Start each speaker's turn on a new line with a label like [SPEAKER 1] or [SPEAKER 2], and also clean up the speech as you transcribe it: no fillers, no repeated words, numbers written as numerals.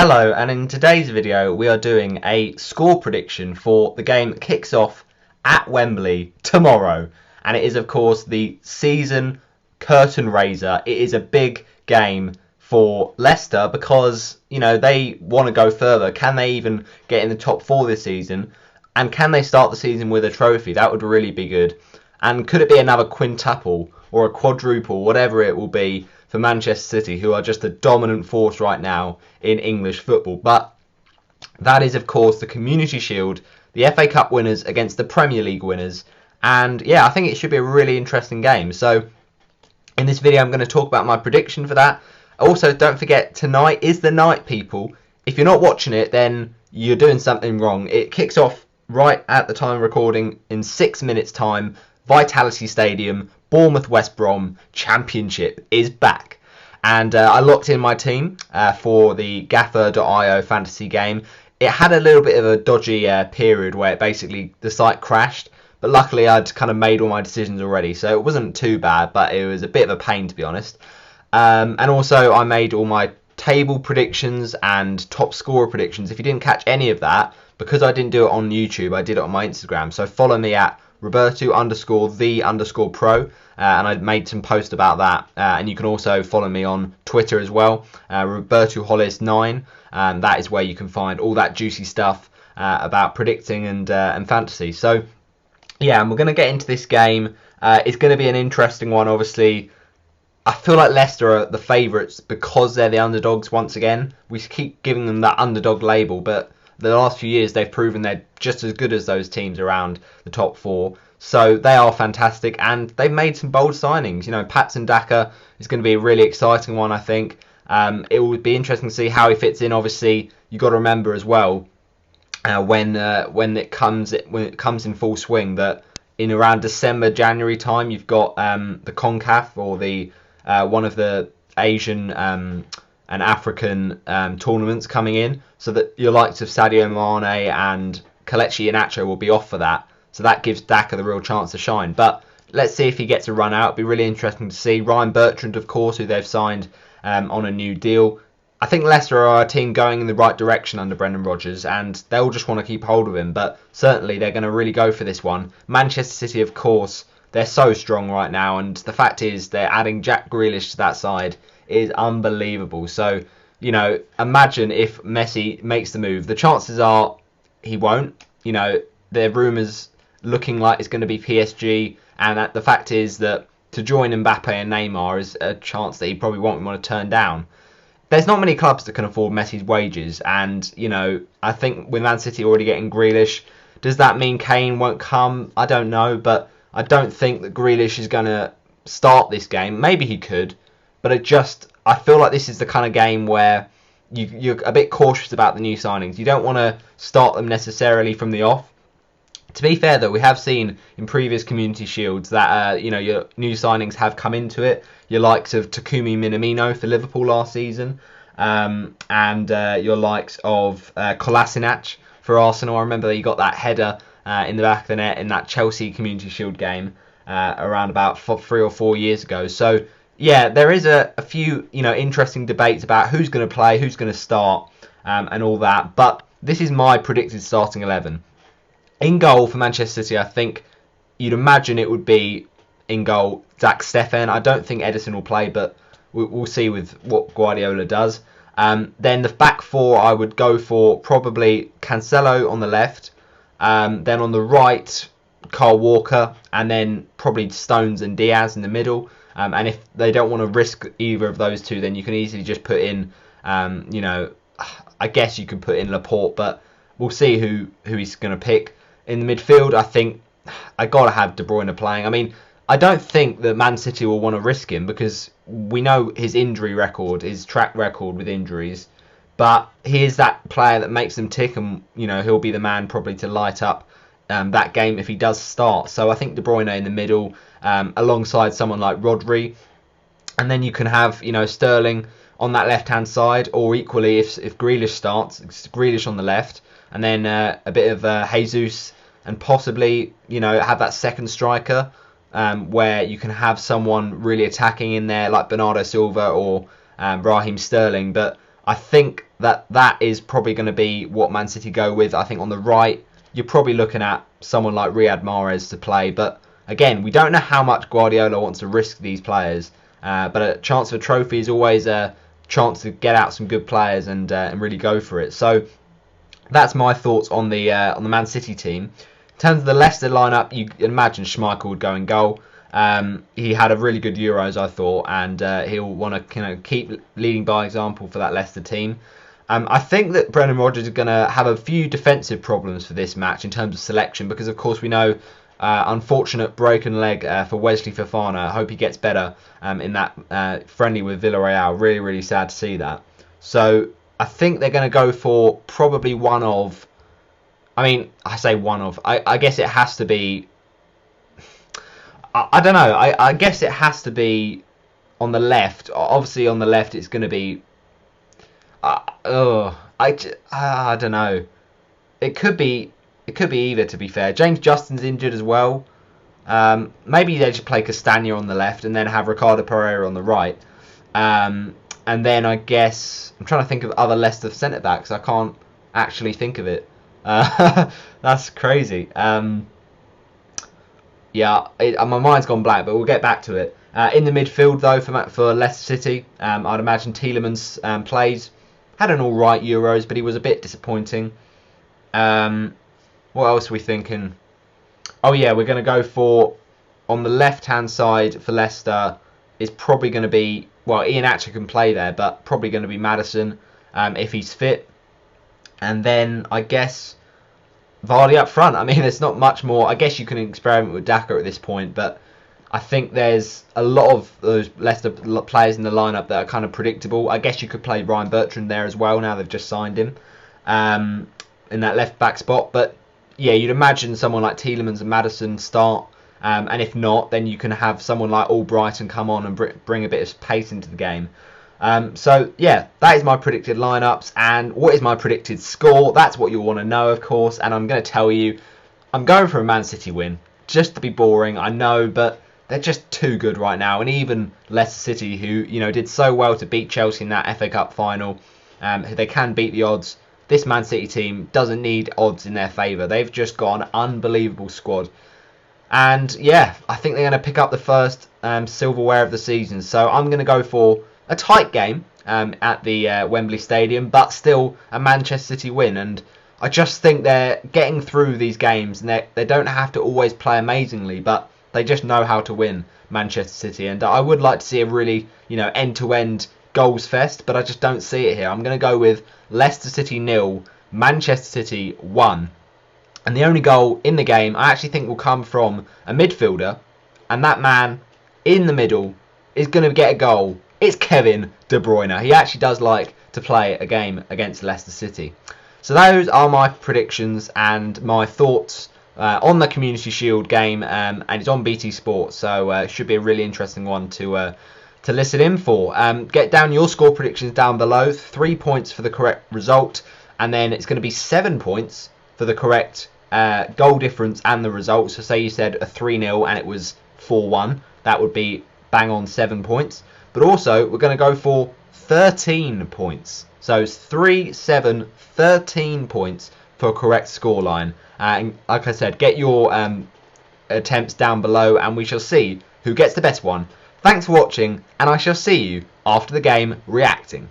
[SPEAKER 1] Hello, and in today's video we are doing a score prediction for the game that kicks off at Wembley tomorrow, and it is of course the season curtain raiser. It is a big game for Leicester because they want to go further. Can they even get in the top four this season, and can they start the season with a trophy? That would really be good. And could it be another quintuple or a quadruple, whatever it will be, for Manchester City, who are just a dominant force right now in English football? But that is, of course, the Community Shield, the FA Cup winners against the Premier League winners. And yeah, I think it should be a really interesting game. So in this video, I'm going to talk about my prediction for that. Also, don't forget, tonight is the night, people. If you're not watching it, then you're doing something wrong. It kicks off right at the time of recording in 6 minutes' time. Vitality Stadium, Bournemouth West Brom Championship is back. And I locked in my team for the Gaffer.io fantasy game. It had a little bit of a dodgy period where basically the site crashed, but luckily I'd kind of made all my decisions already, so it wasn't too bad, but it was a bit of a pain, to be honest. And also I made all my table predictions and top scorer predictions. If you didn't catch any of that, because I didn't do it on YouTube, I did it on my Instagram, so follow me at Roberto_the_pro, and I made some posts about that, and you can also follow me on Twitter as well, Roberto Hollis 9, and that is where you can find all that juicy stuff about predicting and fantasy. So yeah, and we're going to get into this game. It's going to be an interesting one. Obviously, I feel like Leicester are the favourites because they're the underdogs once again. We keep giving them that underdog label, but the last few years they've proven they're just as good as those teams around the top four. So they are fantastic, and they've made some bold signings. Patson Daka is going to be a really exciting one, I think. It will be interesting to see how he fits in. Obviously, you've got to remember as well when it comes in full swing that in around December, January time, you've got the CONCACAF or the one of the Asian and African tournaments coming in, so that your likes of Sadio Mane and Kelechi Iheanacho will be off for that. So that gives Daka the real chance to shine. But let's see if he gets a run out. It'll be really interesting to see. Ryan Bertrand, of course, who they've signed on a new deal. I think Leicester are a team going in the right direction under Brendan Rodgers, and they'll just want to keep hold of him. But certainly they're going to really go for this one. Manchester City, of course, they're so strong right now, and the fact is they're adding Jack Grealish to that side is unbelievable. So, imagine if Messi makes the move. The chances are he won't. There are rumours looking like it's going to be PSG, and the fact is that to join Mbappe and Neymar is a chance that he probably won't want to turn down. There's not many clubs that can afford Messi's wages, and I think with Man City already getting Grealish, does that mean Kane won't come? I don't know, but I don't think that Grealish is going to start this game. Maybe he could, but I feel like this is the kind of game where you're a bit cautious about the new signings. You don't want to start them necessarily from the off. To be fair, though, we have seen in previous Community Shields that your new signings have come into it. Your likes of Takumi Minamino for Liverpool last season, and your likes of Kolasinac for Arsenal. I remember that he got that header in the back of the net in that Chelsea Community Shield game around about 3 or 4 years ago. So yeah, there is a few interesting debates about who's going to play, who's going to start, and all that. But this is my predicted starting 11. In goal for Manchester City, I think you'd imagine it would be in goal Zach Steffen. I don't think Ederson will play, but we'll see with what Guardiola does. Then the back four, I would go for probably Cancelo on the left. Then on the right, Kyle Walker, and then probably Stones and Diaz in the middle. And if they don't want to risk either of those two, then you can easily just put in, I guess you could put in Laporte, but we'll see who he's going to pick. In the midfield, I think I got to have De Bruyne playing. I mean, I don't think that Man City will want to risk him because we know his injury record, his track record with injuries. But he is that player that makes them tick, and he'll be the man probably to light up that game if he does start. So I think De Bruyne in the middle, alongside someone like Rodri, and then you can have Sterling on that left hand side, or equally if Grealish starts, it's Grealish on the left, and then a bit of Jesus, and possibly have that second striker where you can have someone really attacking in there like Bernardo Silva or Raheem Sterling. But I think that is probably going to be what Man City go with. I think on the right, you're probably looking at someone like Riyad Mahrez to play. But again, we don't know how much Guardiola wants to risk these players. But a chance for a trophy is always a chance to get out some good players and really go for it. So that's my thoughts on the Man City team. In terms of the Leicester lineup, you imagine Schmeichel would go in goal. He had a really good Euros, I thought, and he'll want to keep leading by example for that Leicester team. I think that Brendan Rodgers is going to have a few defensive problems for this match in terms of selection, because of course we know unfortunate broken leg for Wesley Fofana. I hope he gets better in that friendly with Villarreal. Really, really sad to see that. So I think they're going to go for probably one of... I say one of... I guess it has to be... I don't know. I guess it has to be on the left. Obviously, on the left, it's going to be... I don't know. It could be either, to be fair. James Justin's injured as well. Maybe they should play Castagna on the left and then have Ricardo Pereira on the right. And then I guess... I'm trying to think of other Leicester centre-backs. I can't actually think of it. That's crazy. My mind's gone blank, but we'll get back to it. In the midfield, though, for Leicester City, I'd imagine Tielemans plays. Had an alright Euros, but he was a bit disappointing. What else are we thinking? Oh yeah, we're going to go for, on the left-hand side for Leicester, is probably going to be, well, Ian Atcher can play there, but probably going to be Maddison if he's fit. And then, I guess, Vardy up front. There's not much more. I guess you can experiment with Daka at this point, but I think there's a lot of those Leicester players in the lineup that are kind of predictable. I guess you could play Ryan Bertrand there as well, now they've just signed him, in that left-back spot. But, yeah, you'd imagine someone like Tielemans and Maddison start, and if not, then you can have someone like Albrighton come on and bring a bit of pace into the game. So, yeah, that is my predicted lineups. And what is my predicted score? That's what you'll want to know, of course. And I'm going to tell you, I'm going for a Man City win. Just to be boring, I know, but they're just too good right now. And even Leicester City, who did so well to beat Chelsea in that FA Cup final, they can beat the odds. This Man City team doesn't need odds in their favour. They've just got an unbelievable squad. And, yeah, I think they're going to pick up the first Silverware of the season. So I'm going to go for a tight game at the Wembley Stadium, but still a Manchester City win. And I just think they're getting through these games, and they don't have to always play amazingly, but they just know how to win, Manchester City. And I would like to see a really, end-to-end goals fest, but I just don't see it here. I'm going to go with Leicester City 0, Manchester City 1. And the only goal in the game I actually think will come from a midfielder, and that man in the middle is going to get a goal. It's Kevin De Bruyne. He actually does like to play a game against Leicester City. So those are my predictions and my thoughts on the Community Shield game, and it's on BT Sport, so it should be a really interesting one to listen in for. Get down your score predictions down below. 3 points for the correct result, and then it's going to be 7 points for the correct goal difference and the result. So say you said a 3-0 and it was 4-1, that would be bang on 7 points. But also, we're going to go for 13 points. So it's 3, 7, 13 points for a correct scoreline. And like I said, get your attempts down below, and we shall see who gets the best one. Thanks for watching, and I shall see you after the game reacting.